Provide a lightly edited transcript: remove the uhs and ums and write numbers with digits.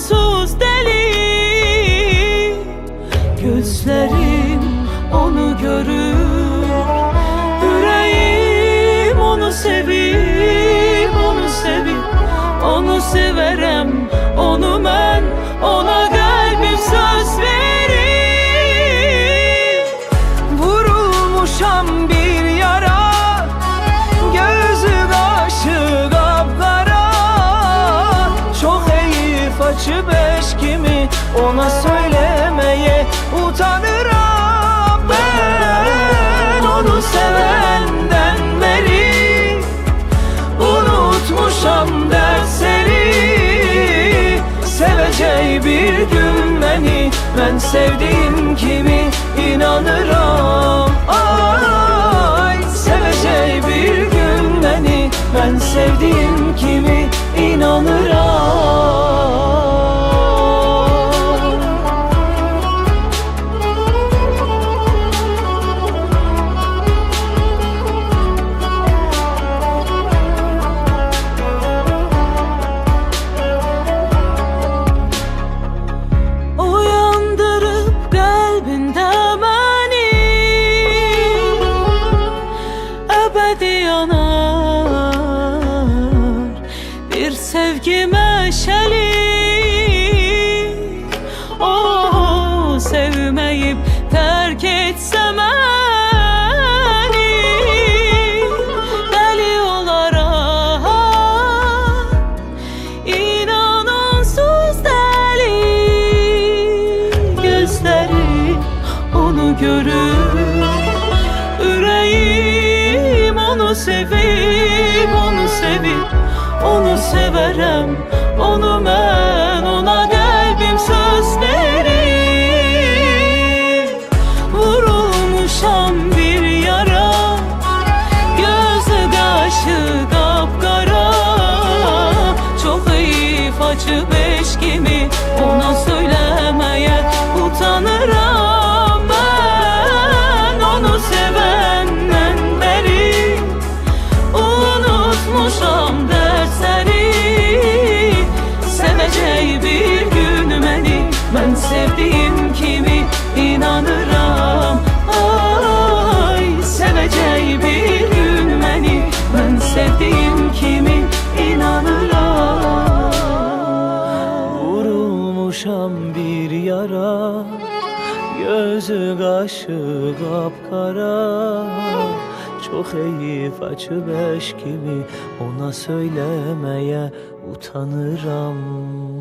onsuz deli. Gözlerim onu görür, yüreğim onu sevip, onu sevip, onu severem, onu ben, ona kalbim söz verip. Vurulmuşam bir yara, gözü kaşı kapkara. Çok heyif açı beş kimi, ona söylemeye utanırım. Ben onu sevenden beri unutmuşam dersleri. Seveceği bir gün beni, ben sevdiğim kimi inanırım. Ay, seveceği bir gün beni, ben sevdiğim kimi inanırım. Bir sevgi meşeli, oh, sevmeyip terk etsem beni, deli olarak, inan onsuz deli. Gözlerim onu görür, yüreğim onu sevip, onu sevip, onu severem, onu ben, ona kalbim söz verip. Vurulmuşam bir yara, gözü kaşı kapkara. Çok heyif acı beş kimi, ona söylemeye utanırım. Ben onu sevenden beri unutmuşam dersleri. Seveceği bir gün beni, ben sevdiğim kimi inanırım. Ay, seveceği bir gün beni, ben sevdiğim kimi inanırım. Vurulmuşam bir yara, gözü kaşı kapkara. Çok heyif açı beş kimi, ona söylemeye utanırım.